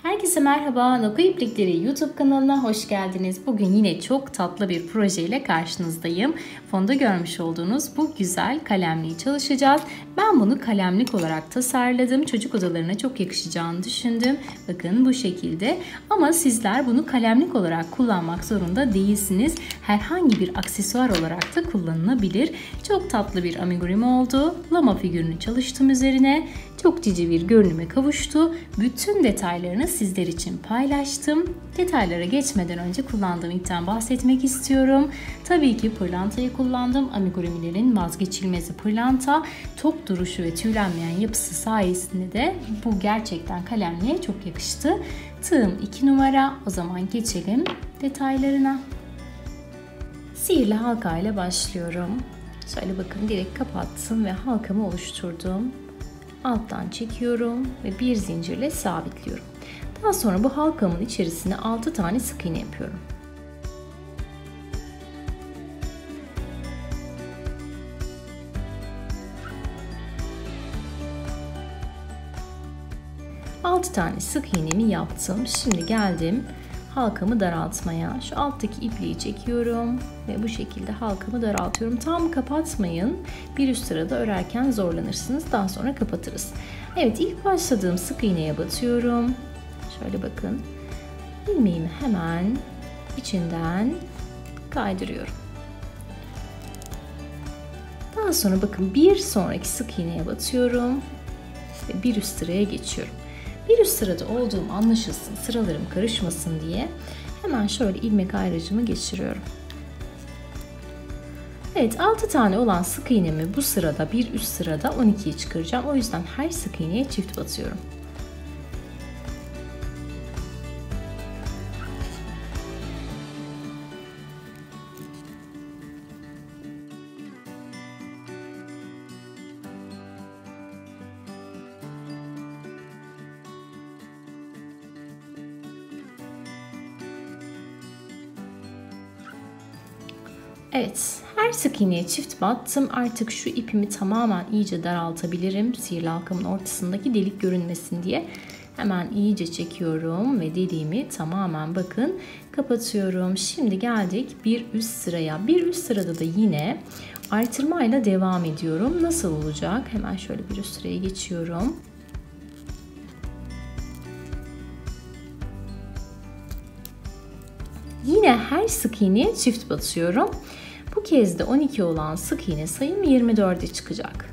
Herkese merhaba, Nako İplikleri YouTube kanalına hoş geldiniz. Bugün yine çok tatlı bir projeyle karşınızdayım. Fonda görmüş olduğunuz bu güzel kalemliği çalışacağız. Ben bunu kalemlik olarak tasarladım. Çocuk odalarına çok yakışacağını düşündüm. Bakın bu şekilde. Ama sizler bunu kalemlik olarak kullanmak zorunda değilsiniz. Herhangi bir aksesuar olarak da kullanılabilir. Çok tatlı bir amigurumi oldu. Lama figürünü çalıştım üzerine. Çok cici bir görünüme kavuştu. Bütün detaylarını sizler için paylaştım. Detaylara geçmeden önce kullandığım ipten bahsetmek istiyorum. Tabii ki pırlantayı kullandım. Amigurumilerin vazgeçilmezi pırlanta. Tok duruşu ve tüylenmeyen yapısı sayesinde de bu gerçekten kalemliğe çok yakıştı. Tığım 2 numara. O zaman geçelim detaylarına. Sihirli halka ile başlıyorum. Şöyle bakın, direkt kapattım ve halkamı oluşturdum. Alttan çekiyorum ve bir zincirle sabitliyorum. Daha sonra bu halkamın içerisine 6 tane sık iğne yapıyorum. Altı tane sık iğnemi yaptım. Şimdi geldim halkamı daraltmaya. Şu alttaki ipliği çekiyorum ve bu şekilde halkamı daraltıyorum. Tam kapatmayın. Bir üst sırada örerken zorlanırsınız. Daha sonra kapatırız. Evet, ilk başladığım sık iğneye batıyorum. Şöyle bakın. İlmeğimi hemen içinden kaydırıyorum. Daha sonra bakın bir sonraki sık iğneye batıyorum ve bir üst sıraya geçiyorum. Bir üst sırada olduğum anlaşılsın, sıralarım karışmasın diye hemen şöyle ilmek ayracımı geçiriyorum. Evet, 6 tane olan sık iğnemi bu sırada, bir üst sırada 12'yi çıkaracağım. O yüzden her sık iğneye çift batıyorum. Evet, her sık iğneye çift battım. Artık şu ipimi tamamen iyice daraltabilirim. Sihirli halkamın ortasındaki delik görünmesin diye. Hemen iyice çekiyorum ve deliğimi tamamen bakın kapatıyorum. Şimdi geldik bir üst sıraya. Bir üst sırada da yine artırmayla devam ediyorum. Nasıl olacak? Hemen şöyle bir üst sıraya geçiyorum. Yine her sık iğneye çift batıyorum. Bu kez de 12 olan sık iğne sayım 24'e çıkacak.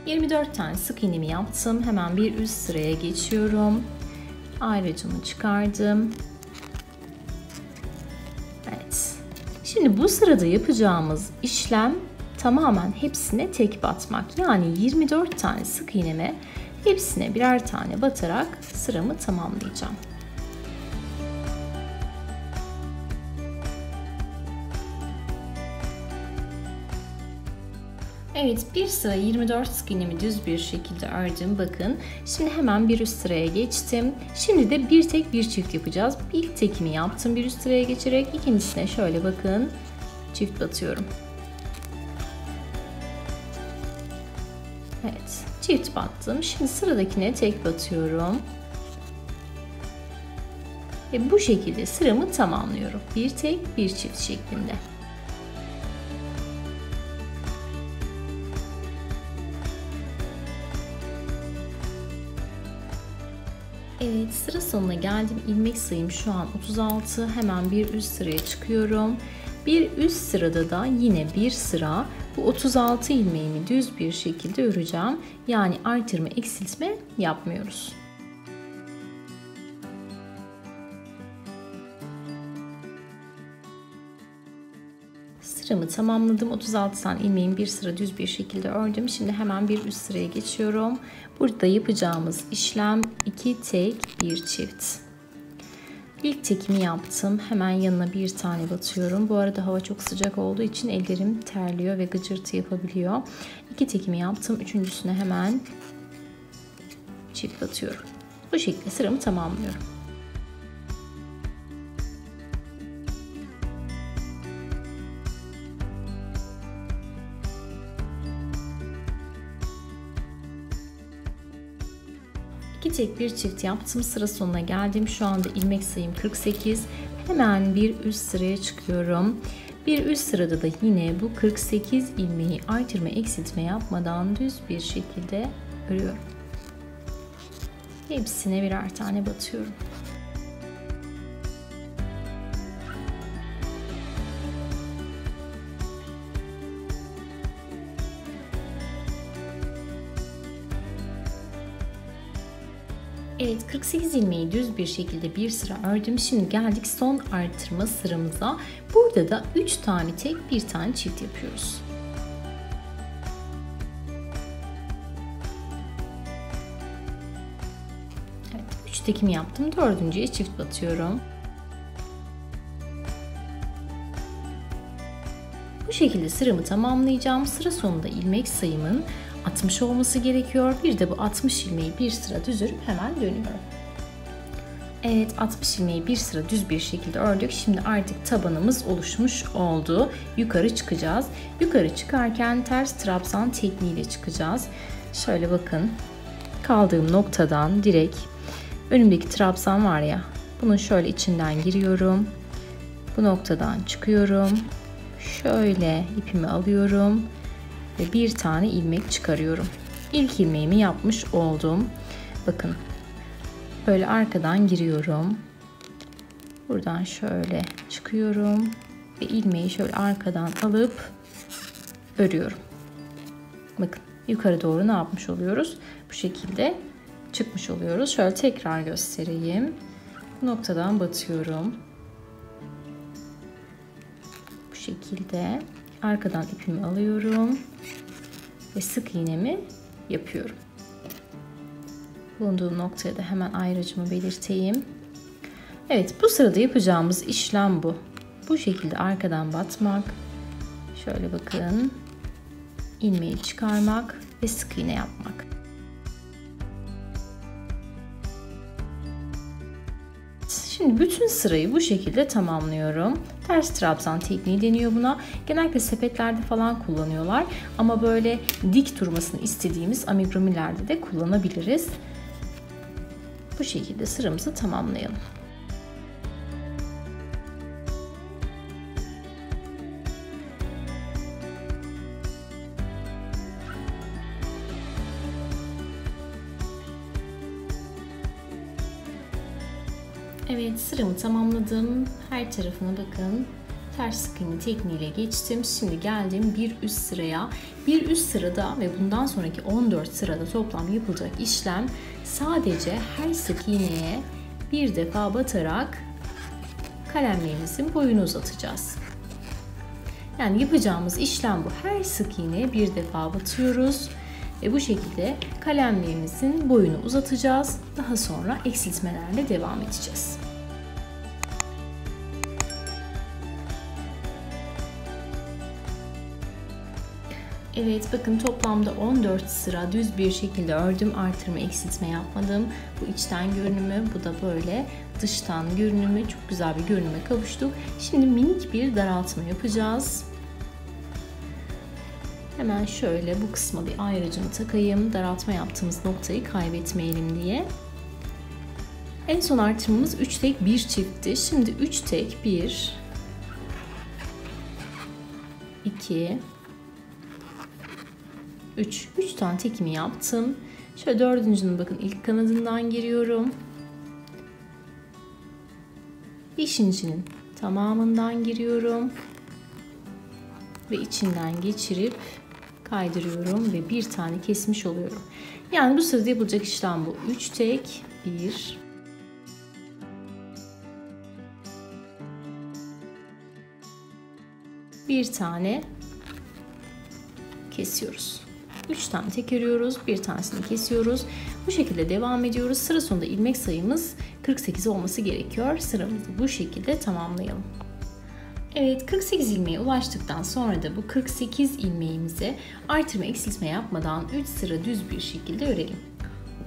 ...24 tane sık iğnemi yaptım. Hemen bir üst sıraya geçiyorum. Ayracımı çıkardım. Evet. Şimdi bu sırada yapacağımız işlem tamamen hepsine tek batmak. Yani 24 tane sık iğneme hepsine birer tane batarak sıramı tamamlayacağım. Evet, bir sıra 24 sık iğnemi düz bir şekilde ördüm. Bakın. Şimdi hemen bir üst sıraya geçtim. Şimdi de bir tek bir çift yapacağız. İlk tekimi yaptım bir üst sıraya geçerek. İkincisine şöyle bakın. Çift batıyorum. Evet, çift battım. Şimdi sıradakine tek batıyorum. Ve bu şekilde sıramı tamamlıyorum. Bir tek bir çift şeklinde. Evet, sıra sonuna geldim. İlmek sayım şu an 36. Hemen bir üst sıraya çıkıyorum. Bir üst sırada da yine bir sıra bu 36 ilmeğimi düz bir şekilde öreceğim. Yani artırma eksiltme yapmıyoruz. Sıramı tamamladım. 36 tane ilmeğin bir sıra düz bir şekilde ördüm. Şimdi hemen bir üst sıraya geçiyorum. Burada yapacağımız işlem 2 tek bir çift. İlk tekimi yaptım. Hemen yanına bir tane batıyorum. Bu arada hava çok sıcak olduğu için ellerim terliyor ve gıcırtı yapabiliyor. 2 tekimi yaptım. Üçüncüsüne hemen çift batıyorum. Bu şekilde sıramı tamamlıyorum. İki tek bir çift yaptım. Sıra sonuna geldim. Şu anda ilmek sayım 48. Hemen bir üst sıraya çıkıyorum. Bir üst sırada da yine bu 48 ilmeği artırma eksiltme yapmadan düz bir şekilde örüyorum. Hepsine birer tane batıyorum. Evet, 48 ilmeği düz bir şekilde bir sıra ördüm. Şimdi geldik son artırma sıramıza. Burada da 3 tane tek, bir tane çift yapıyoruz. Evet, 3 tekimi yaptım. Dördüncüye çift batıyorum. Bu şekilde sıramı tamamlayacağım. Sıra sonunda ilmek sayımın 60 olması gerekiyor. Bir de bu 60 ilmeği bir sıra düz örüp hemen dönüyorum. Evet, 60 ilmeği bir sıra düz bir şekilde ördük. Şimdi artık tabanımız oluşmuş oldu. Yukarı çıkacağız. Yukarı çıkarken ters trabzan tekniğiyle çıkacağız. Şöyle bakın. Kaldığım noktadan direkt önümdeki trabzan var ya. Bunun şöyle içinden giriyorum. Bu noktadan çıkıyorum. Şöyle ipimi alıyorum. Ve bir tane ilmek çıkarıyorum. İlk ilmeğimi yapmış oldum. Bakın. Böyle arkadan giriyorum. Buradan şöyle çıkıyorum. Ve ilmeği şöyle arkadan alıp örüyorum. Bakın yukarı doğru ne yapmış oluyoruz? Bu şekilde çıkmış oluyoruz. Şöyle tekrar göstereyim. Bu noktadan batıyorum. Bu şekilde arkadan ipimi alıyorum. Ve sık iğnemi yapıyorum. Bulunduğum noktaya da hemen ayracımı belirteyim. Evet, bu sırada yapacağımız işlem bu. Bu şekilde arkadan batmak. Şöyle bakın. İlmeği çıkarmak ve sık iğne yapmak. Şimdi bütün sırayı bu şekilde tamamlıyorum. Ters trabzan tekniği deniyor buna. Genellikle sepetlerde falan kullanıyorlar. Ama böyle dik durmasını istediğimiz amigurumilerde de kullanabiliriz. Bu şekilde sıramızı tamamlayalım. Evet, sıramı tamamladım. Her tarafına bakın. Ters sık iğne tekniğiyle geçtim. Şimdi geldim bir üst sıraya. Bir üst sırada ve bundan sonraki 14 sırada toplam yapılacak işlem sadece her sık iğneye bir defa batarak kalemlerimizin boyunu uzatacağız. Yani yapacağımız işlem bu. Her sık iğneye bir defa batıyoruz ve bu şekilde kalemlerimizin boyunu uzatacağız. Daha sonra eksiltmelerle devam edeceğiz. Evet, bakın toplamda 14 sıra düz bir şekilde ördüm. Artırma eksiltme yapmadım. Bu içten görünümü, bu da böyle dıştan görünümü. Çok güzel bir görünüme kavuştuk. Şimdi minik bir daraltma yapacağız. Hemen şöyle bu kısma bir ayracımı takayım. Daraltma yaptığımız noktayı kaybetmeyelim diye. En son artırmamız 3 tek 1 çiftti. Şimdi 3 tek 1 2 3 tane tekimi yaptım. Şöyle dördüncünün bakın ilk kanadından giriyorum. Beşincinin tamamından giriyorum. Ve içinden geçirip kaydırıyorum ve bir tane kesmiş oluyorum. Yani bu sırada yapılacak işlem bu. 3 tek 1 bir tane kesiyoruz. 3 tane tek örüyoruz. Bir tanesini kesiyoruz. Bu şekilde devam ediyoruz. Sıra sonunda ilmek sayımız 48 olması gerekiyor. Sıramızı bu şekilde tamamlayalım. Evet, 48 ilmeğe ulaştıktan sonra da bu 48 ilmeğimizi artırma eksiltme yapmadan 3 sıra düz bir şekilde örelim.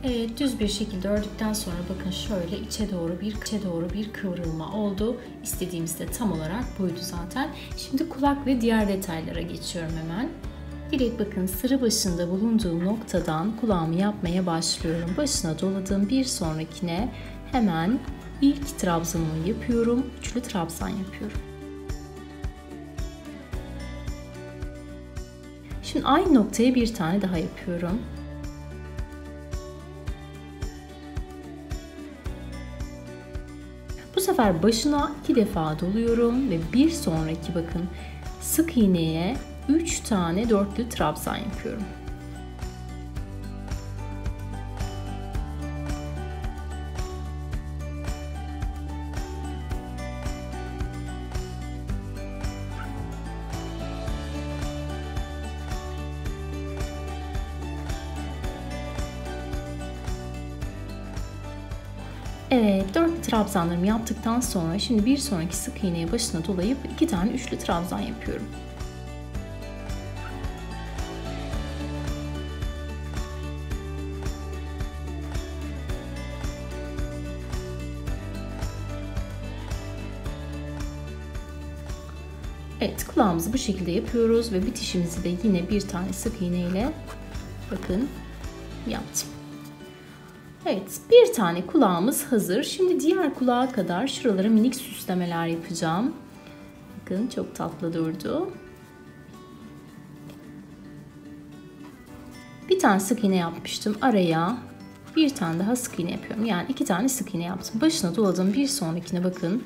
Evet, düz bir şekilde ördükten sonra bakın şöyle içe doğru bir kıvrılma oldu. İstediğimiz de tam olarak buydu zaten. Şimdi kulak ve diğer detaylara geçiyorum hemen. Direkt bakın sıra başında bulunduğum noktadan kulağımı yapmaya başlıyorum. Başına doladığım bir sonrakine hemen ilk trabzanımı yapıyorum. Üçlü trabzan yapıyorum. Şimdi aynı noktaya bir tane daha yapıyorum. Bu sefer başına 2 defa doluyorum ve bir sonraki bakın sık iğneye 3 tane dörtlü trabzan yapıyorum. Evet, 4 trabzanlarımı yaptıktan sonra şimdi bir sonraki sık iğneye başına dolayıp 2 tane üçlü trabzan yapıyorum. Evet, kulağımızı bu şekilde yapıyoruz ve bitişimizi de yine bir tane sık iğne ile bakın yaptım. Evet, bir tane kulağımız hazır. Şimdi diğer kulağa kadar şuralara minik süslemeler yapacağım. Bakın çok tatlı durdu. Bir tane sık iğne yapmıştım. Araya bir tane daha sık iğne yapıyorum. Yani 2 tane sık iğne yaptım. Başına doladım. Bir sonrakine bakın.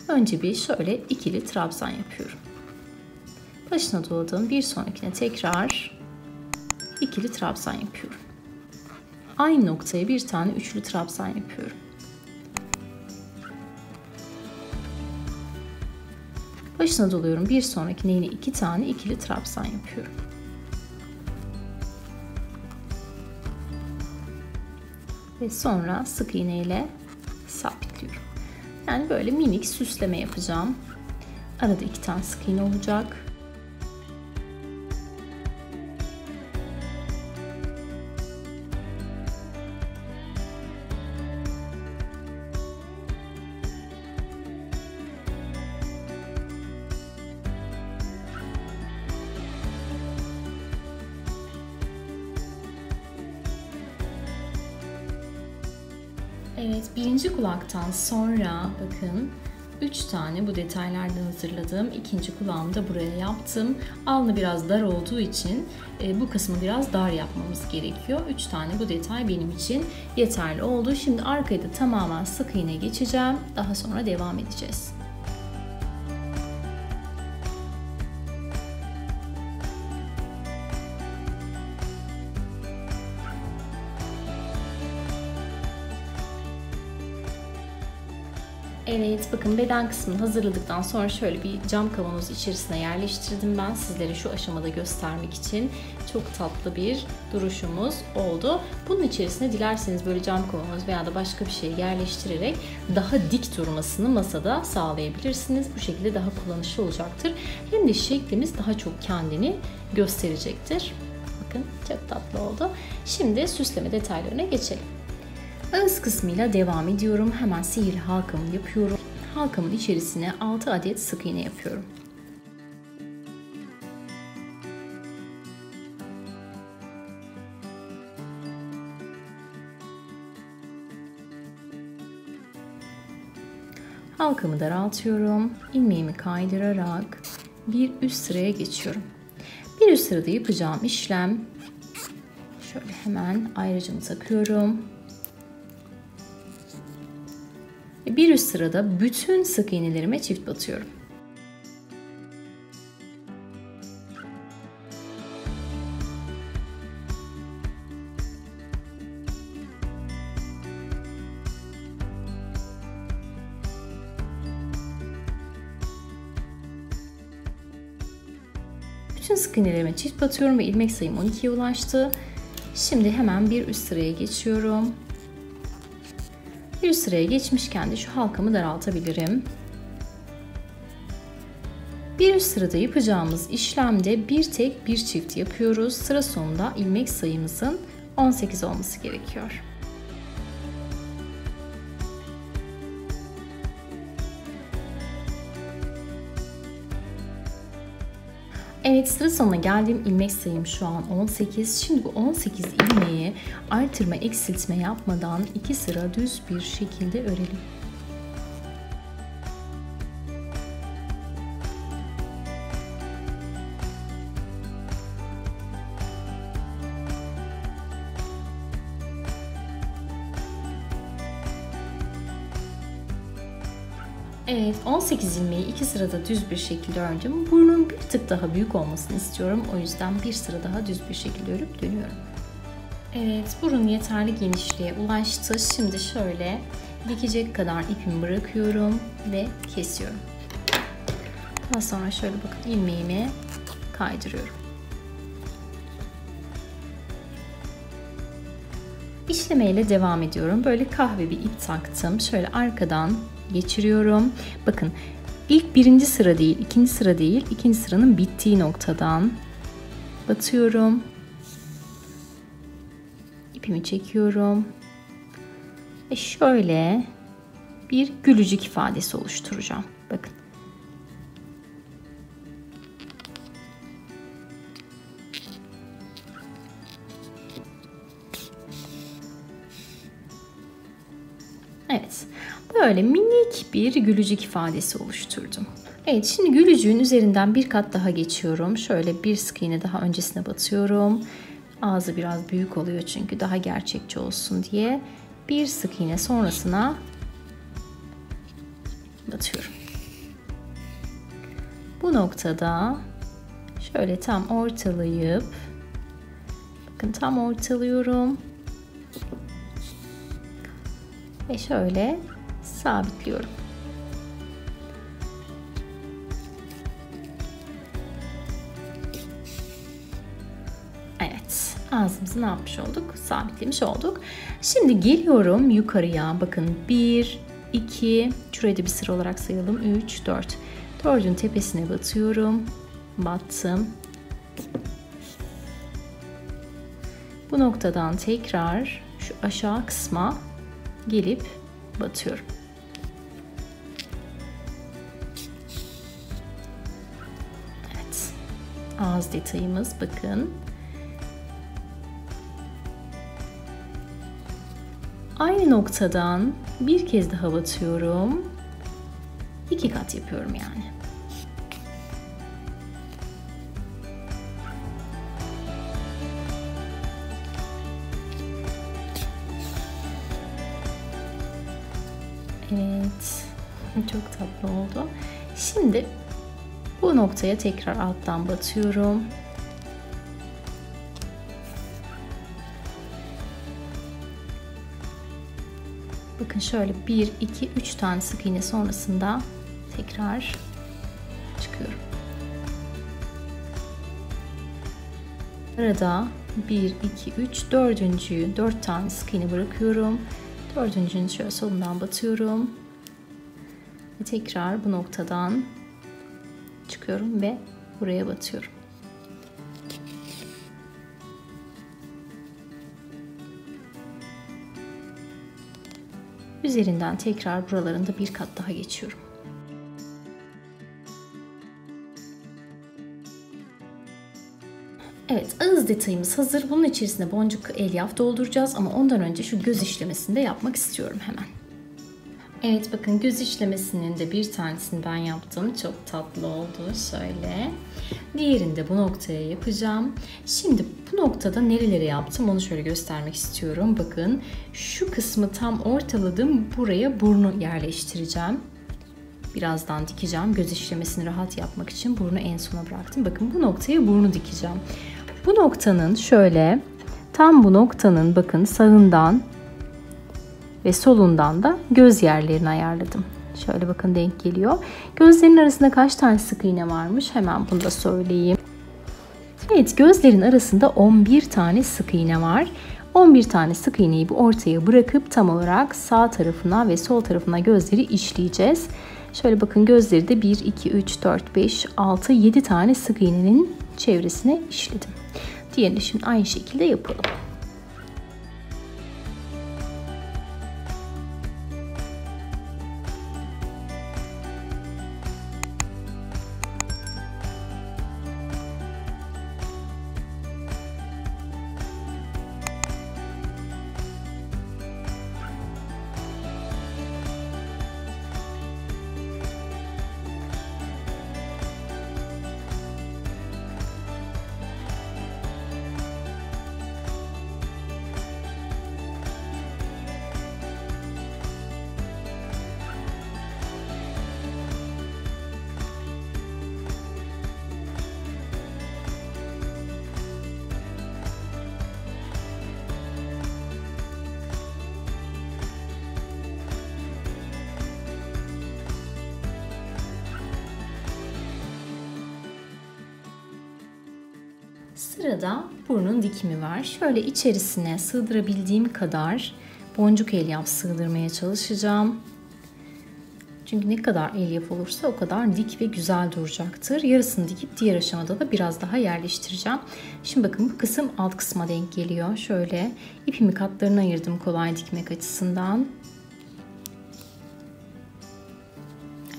Önce bir şöyle ikili trabzan yapıyorum. Başına doladım. Bir sonrakine tekrar ikili trabzan yapıyorum. Aynı noktaya bir tane üçlü trabzan yapıyorum. Başına doluyorum. Bir sonrakine yine 2 tane ikili trabzan yapıyorum. Ve sonra sık iğne ile sabitliyorum. Yani böyle minik süsleme yapacağım. Arada 2 tane sık iğne olacak. Evet, birinci kulaktan sonra bakın 3 tane bu detaylardan hazırladığım ikinci kulağımı da buraya yaptım. Alnı biraz dar olduğu için bu kısmı biraz dar yapmamız gerekiyor. 3 tane bu detay benim için yeterli oldu. Şimdi arkayı da tamamen sık iğne geçeceğim. Daha sonra devam edeceğiz. Evet, bakın beden kısmını hazırladıktan sonra şöyle bir cam kavanoz içerisine yerleştirdim ben sizlere şu aşamada göstermek için. Çok tatlı bir duruşumuz oldu. Bunun içerisine dilerseniz böyle cam kavanoz veya da başka bir şey yerleştirerek daha dik durmasını masada sağlayabilirsiniz. Bu şekilde daha kullanışlı olacaktır. Hem de şeklimiz daha çok kendini gösterecektir. Bakın çok tatlı oldu. Şimdi süsleme detaylarına geçelim. Ağız kısmıyla devam ediyorum. Hemen sihirli halkamı yapıyorum. Halkamın içerisine 6 adet sık iğne yapıyorum. Halkamı daraltıyorum. İlmeğimi kaydırarak bir üst sıraya geçiyorum. Bir üst sırada yapacağım işlem şöyle hemen ayracımı takıyorum. Bir üst sırada bütün sık iğnelerime çift batıyorum. Bütün sık iğnelerime çift batıyorum ve ilmek sayım 12'ye ulaştı. Şimdi hemen bir üst sıraya geçiyorum. Bir sıraya geçmişken de şu halkamı daraltabilirim. Bir üst sırada yapacağımız işlemde bir tek bir çift yapıyoruz. Sıra sonunda ilmek sayımızın 18 olması gerekiyor. Evet, sıra sonuna geldim. İlmek sayım şu an 18. Şimdi bu 18 ilmeği artırma eksiltme yapmadan 2 sıra düz bir şekilde örelim. Evet, 18 ilmeği 2 sırada düz bir şekilde ördüm. Burnun bir tık daha büyük olmasını istiyorum. O yüzden bir sıra daha düz bir şekilde örüp dönüyorum. Evet, burun yeterli genişliğe ulaştı. Şimdi şöyle dikecek kadar ipimi bırakıyorum ve kesiyorum. Daha sonra şöyle bakın ilmeğimi kaydırıyorum. İşlemeyle devam ediyorum. Böyle kahve bir ip taktım. Şöyle arkadan geçiriyorum. Bakın ilk birinci sıra değil, ikinci sıra değil, ikinci sıranın bittiği noktadan batıyorum. İpimi çekiyorum. Ve şöyle bir gülücük ifadesi oluşturacağım. Bakın. Evet, böyle minik bir gülücük ifadesi oluşturdum. Evet, şimdi gülücüğün üzerinden bir kat daha geçiyorum. Şöyle bir sık iğne daha öncesine batıyorum. Ağzı biraz büyük oluyor çünkü daha gerçekçi olsun diye. Bir sık iğne sonrasına batıyorum. Bu noktada şöyle tam ortalayıp, bakın tam ortalıyorum. Ve şöyle sabitliyorum. Evet, ağzımızı ne yapmış olduk? Sabitlemiş olduk. Şimdi geliyorum yukarıya. Bakın 1, 2, şurayı da bir sıra olarak sayalım. 3, 4. 4'ün tepesine batıyorum. Battım. Bu noktadan tekrar şu aşağı kısma gelip batıyorum. Evet. Ağız detayımız bakın. Aynı noktadan bir kez daha batıyorum. 2 kat yapıyorum yani. Evet, çok tatlı oldu. Şimdi bu noktaya tekrar alttan batıyorum. Bakın şöyle 1, 2, 3 tane sık iğne sonrasında tekrar çıkıyorum. Arada 1, 2, 3, dördüncüyü 4 tane sık iğne bırakıyorum. Dördüncünün şöyle solundan batıyorum. Ve tekrar bu noktadan çıkıyorum ve buraya batıyorum. Üzerinden tekrar buralarında bir kat daha geçiyorum. Evet, ağız detayımız hazır. Bunun içerisine boncuk elyaf dolduracağız ama ondan önce şu göz işlemesini de yapmak istiyorum hemen. Evet, bakın göz işlemesinin de bir tanesini ben yaptım. Çok tatlı oldu. Şöyle. Diğerini de bu noktaya yapacağım. Şimdi bu noktada nerelere yaptım onu şöyle göstermek istiyorum. Bakın şu kısmı tam ortaladım. Buraya burnu yerleştireceğim. Birazdan dikeceğim. Göz işlemesini rahat yapmak için burnu en sona bıraktım. Bakın bu noktaya burnu dikeceğim. Bu noktanın şöyle tam bu noktanın bakın sağından ve solundan da göz yerlerini ayarladım. Şöyle bakın denk geliyor. Gözlerin arasında kaç tane sık iğne varmış? Hemen bunu da söyleyeyim. Evet, gözlerin arasında 11 tane sık iğne var. 11 tane sık iğneyi bu ortaya bırakıp tam olarak sağ tarafına ve sol tarafına gözleri işleyeceğiz. Şöyle bakın gözleri de 1, 2, 3, 4, 5, 6, 7 tane sık iğnenin çevresine işledim. Diğerini şimdi aynı şekilde yapalım. Sırada burnun dikimi var. Şöyle içerisine sığdırabildiğim kadar boncuk elyaf sığdırmaya çalışacağım. Çünkü ne kadar elyaf olursa o kadar dik ve güzel duracaktır. Yarısını dikip diğer aşamada da biraz daha yerleştireceğim. Şimdi bakın bu kısım alt kısma denk geliyor. Şöyle ipimi katlarına ayırdım kolay dikmek açısından.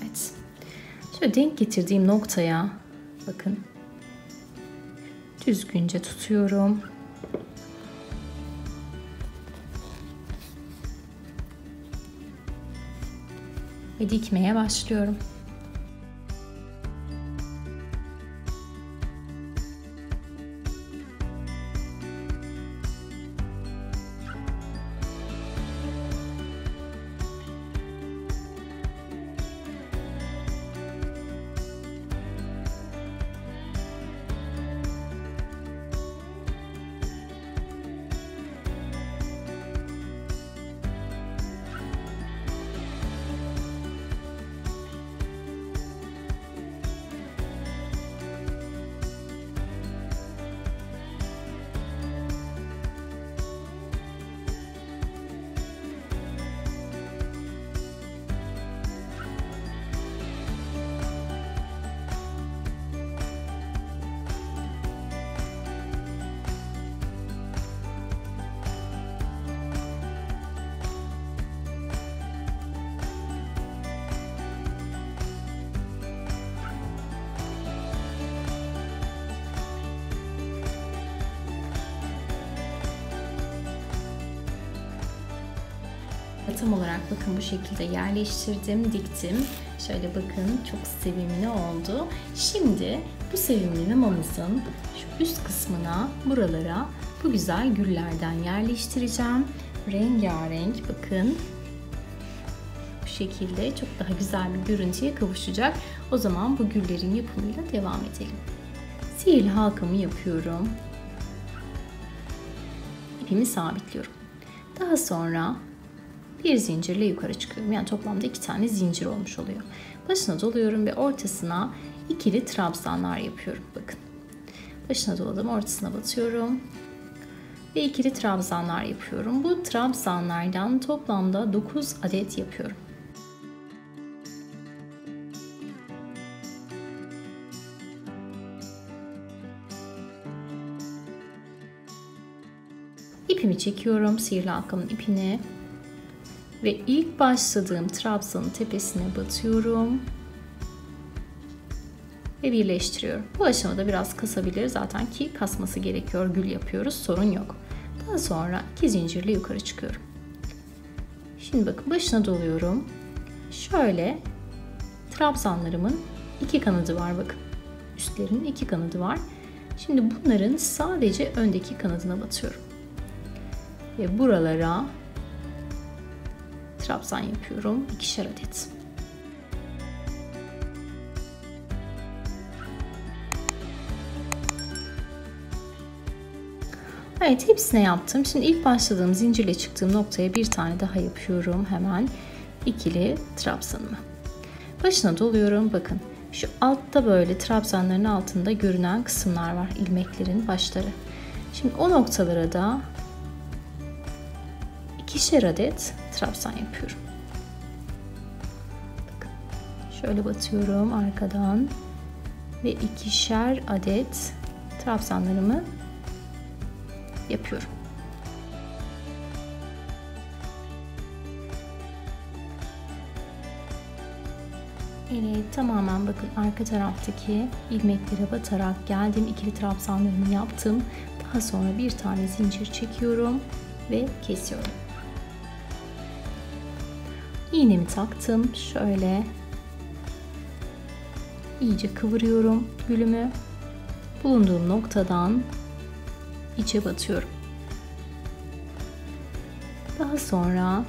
Evet. Şöyle denk getirdiğim noktaya bakın. Düzgünce tutuyorum. Ve dikmeye başlıyorum. Tam olarak bakın bu şekilde yerleştirdim, diktim. Şöyle bakın çok sevimli oldu. Şimdi bu sevimli mamamızın şu üst kısmına, buralara bu güzel güllerden yerleştireceğim. Rengarenk bakın. Bu şekilde çok daha güzel bir görüntüye kavuşacak. O zaman bu güllerin yapımıyla devam edelim. Sihirli halkamı yapıyorum. İpimi sabitliyorum. Daha sonra bir zincirle yukarı çıkıyorum. Yani toplamda 2 tane zincir olmuş oluyor. Başına doluyorum ve ortasına ikili trabzanlar yapıyorum. Bakın. Başına doladım, ortasına batıyorum. Ve ikili trabzanlar yapıyorum. Bu trabzanlardan toplamda 9 adet yapıyorum. İpimi çekiyorum, sihirli halkamın ipini. Ve ilk başladığım trabzanın tepesine batıyorum. Ve birleştiriyorum. Bu aşamada biraz kasabilir zaten ki kasması gerekiyor. Gül yapıyoruz, sorun yok. Daha sonra 2 zincirle yukarı çıkıyorum. Şimdi bakın başına doluyorum. Şöyle trabzanlarımın 2 kanadı var bakın. Üstlerinin 2 kanadı var. Şimdi bunların sadece öndeki kanadına batıyorum. Ve buralara trabzan yapıyorum. 2'şer adet. Evet, hepsine yaptım. Şimdi ilk başladığım zincirle çıktığım noktaya bir tane daha yapıyorum. Hemen ikili trabzanımı. Başına doluyorum. Bakın şu altta böyle trabzanların altında görünen kısımlar var. İlmeklerin başları. Şimdi o noktalara da 2'şer adet trabzan yapıyorum. Bakın, şöyle batıyorum arkadan ve 2'şer adet trabzanlarımı yapıyorum. Evet, tamamen bakın arka taraftaki ilmeklere batarak geldim. İkili trabzanlarımı yaptım. Daha sonra bir tane zincir çekiyorum ve kesiyorum. İğnemi taktım. Şöyle iyice kıvırıyorum gülümü. Bulunduğum noktadan içe batıyorum. Daha sonra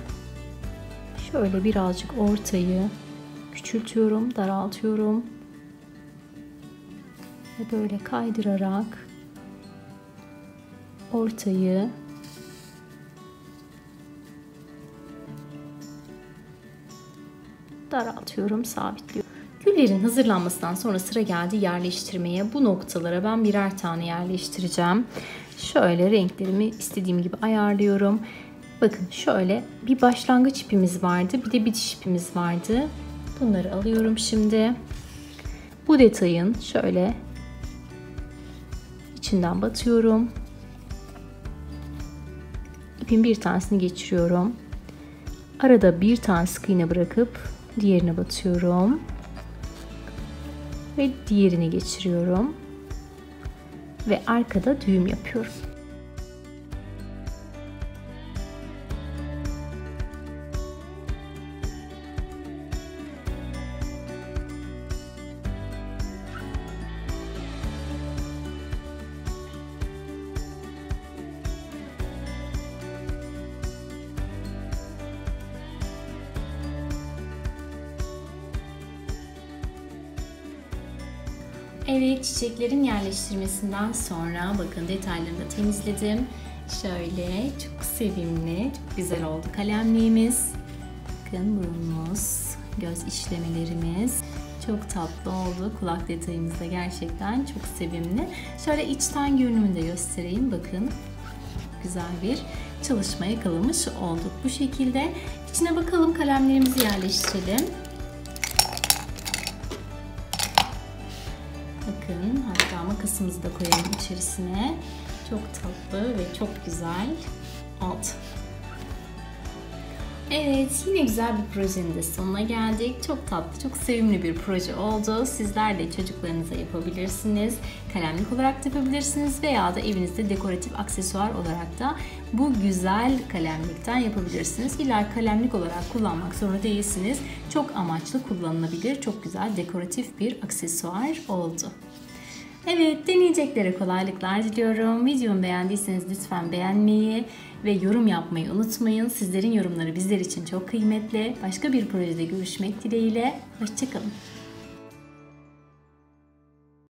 şöyle birazcık ortayı küçültüyorum, daraltıyorum. Ve böyle kaydırarak ortayı daraltıyorum, sabitliyorum. Güllerin hazırlanmasından sonra sıra geldi yerleştirmeye. Bu noktalara ben birer tane yerleştireceğim. Şöyle renklerimi istediğim gibi ayarlıyorum. Bakın şöyle bir başlangıç ipimiz vardı, bir de bitiş ipimiz vardı. Bunları alıyorum şimdi. Bu detayın şöyle içinden batıyorum. İpin bir tanesini geçiriyorum. Arada bir tane sık iğne bırakıp diğerine batıyorum. Ve diğerini geçiriyorum. Ve arkada düğüm yapıyorum. Evet, çiçeklerin yerleştirmesinden sonra bakın detaylarını da temizledim. Şöyle çok sevimli, çok güzel oldu kalemliğimiz. Bakın burunumuz, göz işlemelerimiz çok tatlı oldu. Kulak detayımız da gerçekten çok sevimli. Şöyle içten görünümünü de göstereyim. Bakın güzel bir çalışma yakalamış olduk bu şekilde. İçine bakalım, kalemlerimizi yerleştirelim. Bakın, hatta makasımızı da koyalım içerisine. Çok tatlı ve çok güzel oldu. Evet, yine güzel bir projenin de sonuna geldik. Çok tatlı, çok sevimli bir proje oldu. Sizler de çocuklarınıza yapabilirsiniz. Kalemlik olarak da yapabilirsiniz veya da evinizde dekoratif aksesuar olarak da bu güzel kalemlikten yapabilirsiniz. İlla kalemlik olarak kullanmak zorunda değilsiniz. Çok amaçlı kullanılabilir, çok güzel dekoratif bir aksesuar oldu. Evet, deneyeceklere kolaylıklar diliyorum. Videomu beğendiyseniz lütfen beğenmeyi ve yorum yapmayı unutmayın. Sizlerin yorumları bizler için çok kıymetli. Başka bir projede görüşmek dileğiyle. Hoşça kalın.